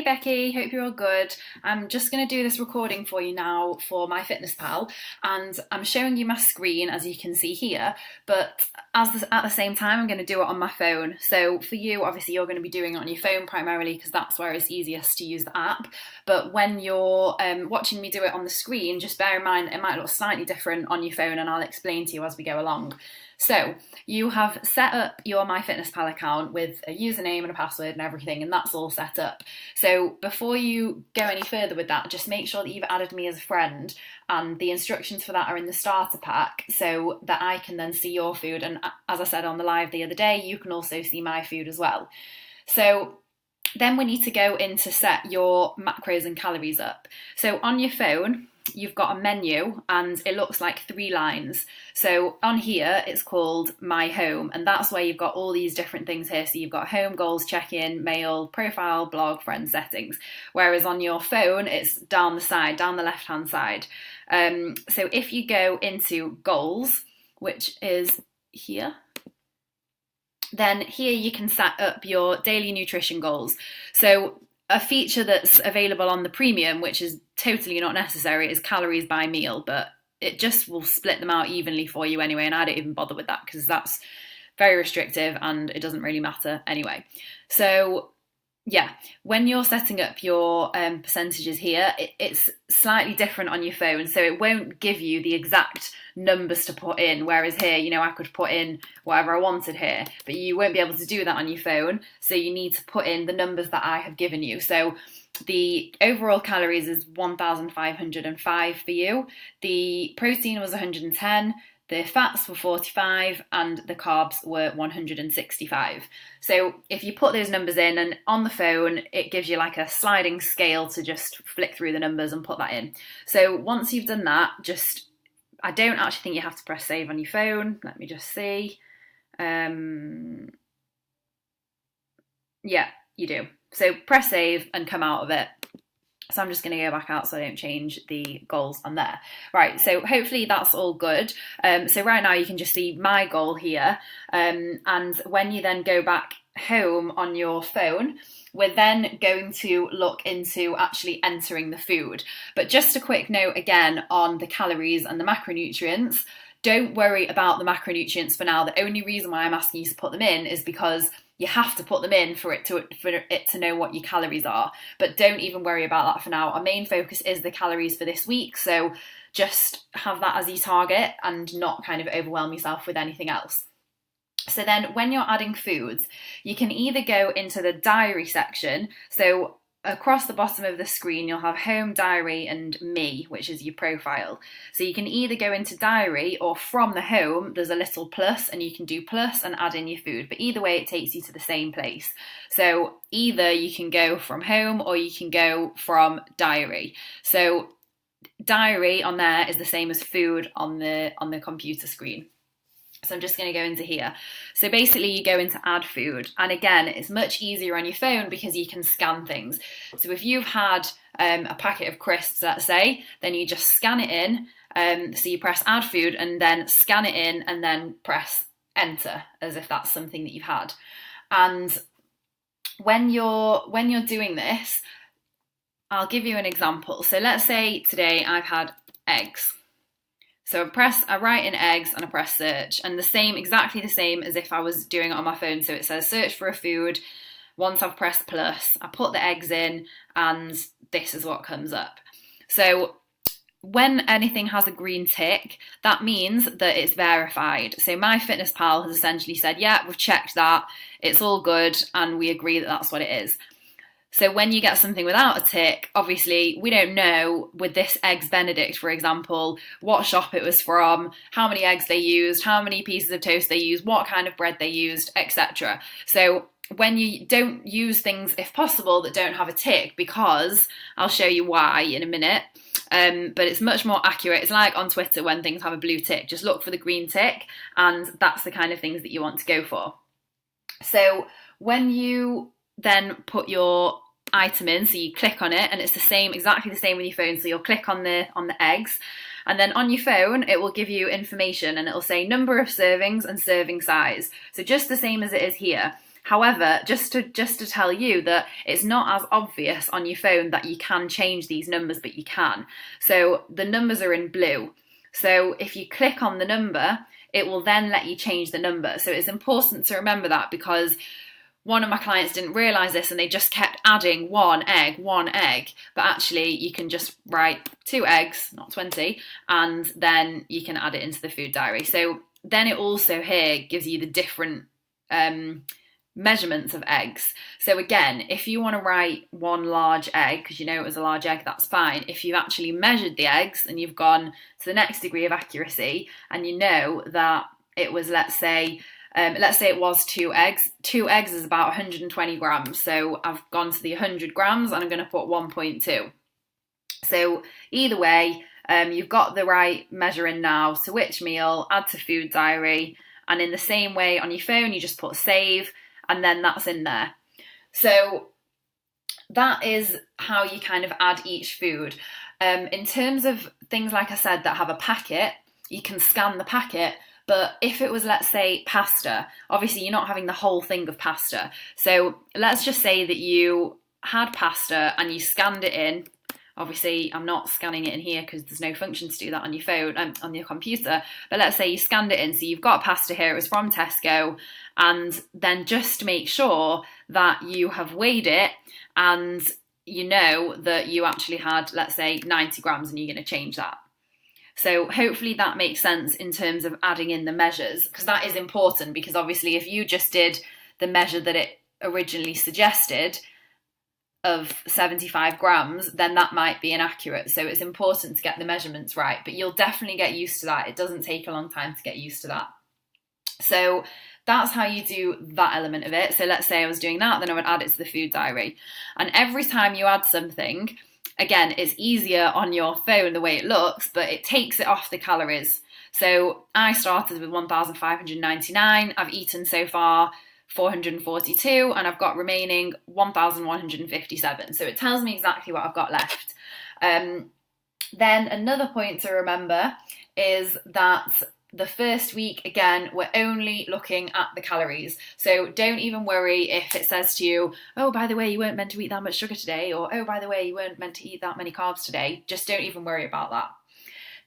Becky, hope you're all good. I'm just going to do this recording for you now for MyFitnessPal, and I'm showing you my screen as you can see here, but at the same time I'm going to do it on my phone. So for you, obviously you're going to be doing it on your phone primarily because that's where it's easiest to use the app, but when you're watching me do it on the screen, just bear in mind it might look slightly different on your phone, and I'll explain to you as we go along. So you have set up your MyFitnessPal account with a username and a password and everything, and that's all set up. So before you go any further with that, just make sure that you've added me as a friend, and the instructions for that are in the starter pack so that I can then see your food. And as I said on the live the other day, you can also see my food as well. So then we need to go in to set your macros and calories up. So on your phone, you've got a menu and it looks like 3 lines. So on here, it's called My Home, and that's where you've got all these different things here. So you've got home, goals, check-in, mail, profile, blog, friends, settings. Whereas on your phone, it's down the side, down the left-hand side. So if you go into goals, which is here, then here you can set up your daily nutrition goals. So a feature that's available on the premium, which is totally not necessary, is calories by meal, but it just will split them out evenly for you anyway, and I don't even bother with that because that's very restrictive and it doesn't really matter anyway. So yeah, when you're setting up your percentages here, it's slightly different on your phone, so it won't give you the exact numbers to put in, whereas here, I could put in whatever I wanted here, but you won't be able to do that on your phone, so you need to put in the numbers that I have given you. So the overall calories is 1,505 for you, the protein was 110, the fats were 45 and the carbs were 165. So if you put those numbers in, and on the phone, it gives you like a sliding scale to just flick through the numbers and put that in. So once you've done that, I don't actually think you have to press save on your phone. Let me just see. Yeah, you do. So press save and come out of it. So I'm just going to go back out so I don't change the goals on there. Right, so hopefully that's all good. So right now you can just see my goal here. And when you then go back home on your phone, we're then going to look into actually entering the food. But just a quick note again on the calories and the macronutrients. Don't worry about the macronutrients for now. The only reason why I'm asking you to put them in is because you have to put them in for it to know what your calories are. But don't even worry about that for now. Our main focus is the calories for this week. So just have that as your target and not kind of overwhelm yourself with anything else. So then when you're adding foods, you can either go into the diary section. So across the bottom of the screen, you'll have home, diary, and me, which is your profile. So you can either go into diary, or from the home, there's a little plus and you can do plus and add in your food. But either way, it takes you to the same place. So either you can go from home or you can go from diary. So diary on there is the same as food on the computer screen. So I'm just going to go into here. So basically you go into add food. And again, it's much easier on your phone because you can scan things. So if you've had a packet of crisps, let's say, then you just scan it in. So you press add food and then scan it in and then press enter as if that's something that you've had. And when you're doing this, I'll give you an example. So let's say today I've had eggs. So I write in eggs and I press search, and exactly the same as if I was doing it on my phone. So it says search for a food. Once I've pressed plus, I put the eggs in and this is what comes up. So when anything has a green tick, that means that it's verified. So MyFitnessPal has essentially said, yeah, we've checked that, it's all good, and we agree that that's what it is. So when you get something without a tick, obviously we don't know with this Eggs Benedict, for example, what shop it was from, how many eggs they used, how many pieces of toast they used, what kind of bread they used, etc. So when you don't use things, if possible, that don't have a tick, because I'll show you why in a minute, but it's much more accurate. It's like on Twitter when things have a blue tick, just look for the green tick, and that's the kind of things that you want to go for. So when you then put your item in, so you click on it, and it's exactly the same with your phone. So you'll click on the eggs, and then on your phone it will give you information, and it'll say number of servings and serving size. So just the same as it is here. However, just to tell you that it's not as obvious on your phone that you can change these numbers, but you can. So the numbers are in blue. So if you click on the number, it will then let you change the number. So it's important to remember that, because one of my clients didn't realise this and they just kept adding one egg, but actually you can just write 2 eggs, not 20, and then you can add it into the food diary. So then it also here gives you the different measurements of eggs. So again, if you want to write 1 large egg, because you know it was a large egg, that's fine. If you've actually measured the eggs and you've gone to the next degree of accuracy and you know that it was, let's say it was 2 eggs. 2 eggs is about 120 grams. So I've gone to the 100 grams and I'm going to put 1.2. So either way, you've got the right measure in now. Switch meal, add to food diary. And in the same way on your phone, you just put save and then that's in there. So that is how you kind of add each food. In terms of things, like I said, that have a packet, you can scan the packet. But if it was, let's say, pasta, obviously you're not having the whole thing of pasta. So let's just say that you had pasta and you scanned it in. Obviously, I'm not scanning it in here because there's no function to do that on your phone, on your computer. But let's say you scanned it in. So you've got pasta here. It was from Tesco. And then just make sure that you have weighed it and you know that you actually had, let's say, 90 grams and you're going to change that. So hopefully that makes sense in terms of adding in the measures, because that is important, because obviously if you just did the measure that it originally suggested of 75 grams, then that might be inaccurate. So it's important to get the measurements right, but you'll definitely get used to that. It doesn't take a long time to get used to that. So that's how you do that element of it. So let's say I was doing that, then I would add it to the food diary. And every time you add something, again, it's easier on your phone the way it looks, but it takes it off the calories. So I started with 1,599. I've eaten so far 442 and I've got remaining 1,157. So it tells me exactly what I've got left. Then another point to remember is that the first week, again, we're only looking at the calories. So don't even worry if it says to you, oh, by the way, you weren't meant to eat that much sugar today, or oh, by the way, you weren't meant to eat that many carbs today. Just don't even worry about that.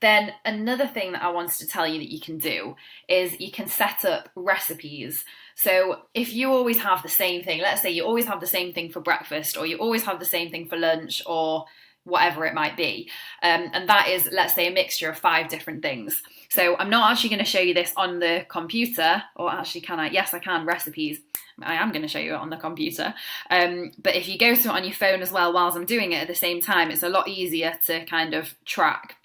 Then another thing that I wanted to tell you that you can do is you can set up recipes. So if you always have the same thing, let's say you always have the same thing for breakfast, or you always have the same thing for lunch, or whatever it might be. And that is, let's say, a mixture of 5 different things. So I'm not actually going to show you this on the computer, or actually can I? Yes, I can, recipes. I am going to show you it on the computer. But if you go to it on your phone as well, whilst I'm doing it at the same time, it's a lot easier to kind of track.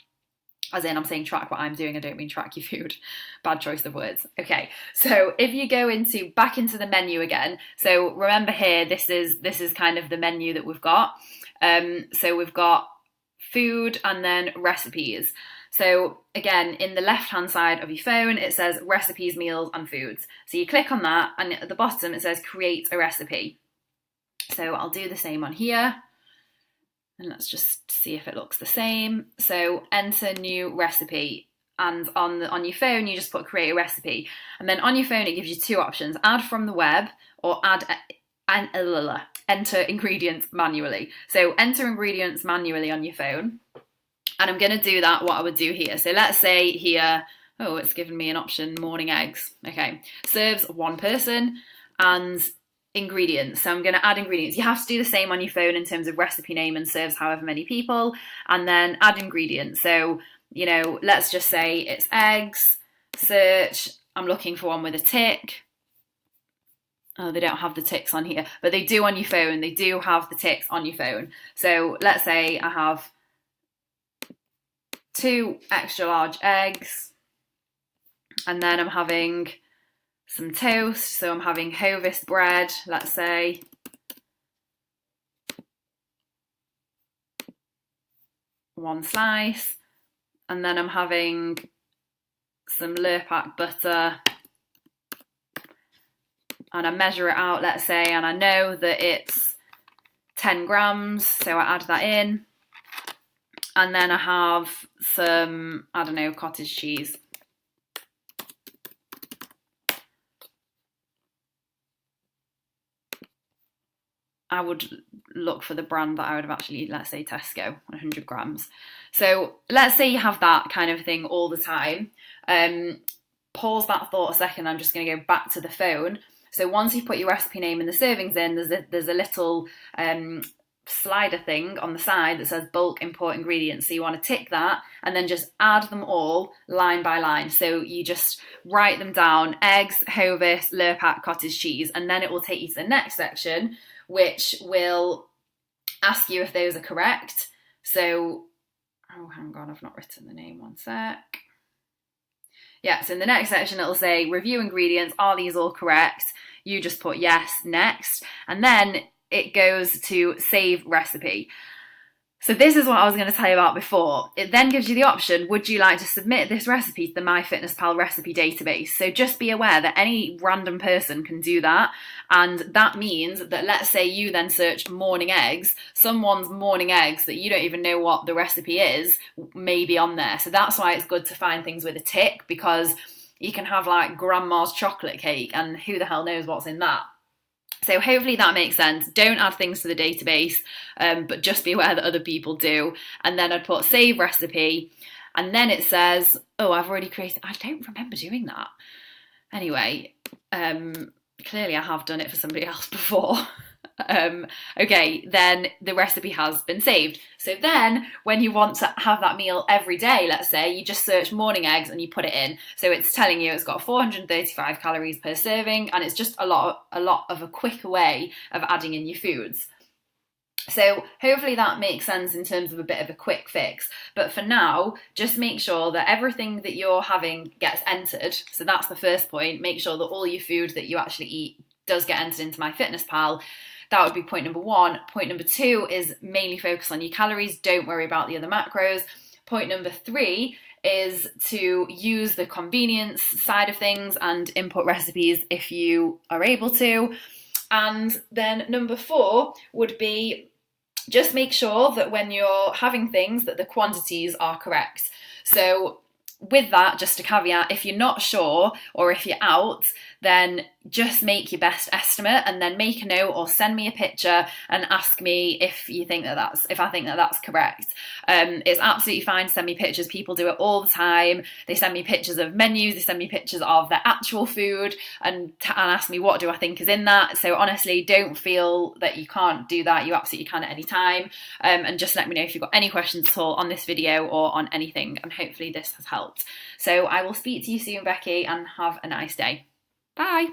As in, I'm saying track what I'm doing, I don't mean track your food. Bad choice of words. Okay, so if you go back into the menu again, so remember here, this is kind of the menu that we've got. So we've got food and then recipes. So again, in the left-hand side of your phone, it says recipes, meals and foods. So you click on that and at the bottom it says create a recipe. So I'll do the same on here. And let's just see if it looks the same. So enter new recipe. And on your phone, you just put create a recipe. And then on your phone, it gives you 2 options: add from the web or enter ingredients manually. So enter ingredients manually on your phone. And I'm going to do that, what I would do here. So let's say here, oh, it's given me an option, morning eggs. Okay, serves 1 person and ingredients. So I'm going to add ingredients. You have to do the same on your phone in terms of recipe name and serves however many people, and then add ingredients. So, you know, let's just say it's eggs, search, I'm looking for one with a tick. Oh, they don't have the ticks on here, but they do on your phone. They do have the ticks on your phone. So let's say I have 2 extra large eggs, and then I'm having some toast, so I'm having Hovis bread, let's say. One slice, and then I'm having some Lurpak butter, and I measure it out, let's say, and I know that it's 10 grams, so I add that in. And then I have some, I don't know, cottage cheese. I would look for the brand that I would have actually, let's say Tesco, 100 grams. So let's say you have that kind of thing all the time. Pause that thought a second. I'm just going to go back to the phone. So once you've put your recipe name and the servings in, there's a little slider thing on the side that says bulk import ingredients. So you want to tick that and then just add them all line by line. So you just write them down: eggs, Hovis, Lurpak, cottage cheese, and then it will take you to the next section, which will ask you if those are correct. So, oh, hang on, I've not written the name, one sec. Yeah, so in the next section, it'll say review ingredients. Are these all correct? You just put yes, next. And then it goes to save recipe. So this is what I was going to tell you about before. It then gives you the option, would you like to submit this recipe to the MyFitnessPal recipe database? So just be aware that any random person can do that. And that means that, let's say you then search morning eggs, someone's morning eggs that you don't even know what the recipe is may be on there. So that's why it's good to find things with a tick, because you can have like grandma's chocolate cake and who the hell knows what's in that. So hopefully that makes sense. Don't add things to the database, but just be aware that other people do. And then I'd put save recipe, and then it says, oh, I've already created, I don't remember doing that. Anyway, clearly I have done it for somebody else before. Okay, then the recipe has been saved. So then when you want to have that meal every day, let's say, you just search morning eggs and you put it in. So it's telling you it's got 435 calories per serving, and it's just a lot of a quicker way of adding in your foods. So hopefully that makes sense in terms of a bit of a quick fix. But for now, just make sure that everything that you're having gets entered. So that's the first point. Make sure that all your food that you actually eat does get entered into MyFitnessPal. That would be point number one. Point number two is mainly focus on your calories. Don't worry about the other macros. Point number three is to use the convenience side of things and input recipes if you are able to. And then number four would be just make sure that when you're having things that the quantities are correct. So with that, just a caveat, if you're not sure or if you're out, then just make your best estimate and then make a note or send me a picture and ask me if I think that that's correct. It's absolutely fine to send me pictures. People do it all the time. They send me pictures of menus, they send me pictures of their actual food and ask me what do I think is in that. So honestly, don't feel that you can't do that. You absolutely can at any time. And just let me know if you've got any questions at all on this video or on anything, and hopefully this has helped. So I will speak to you soon, Becky, and have a nice day. Bye.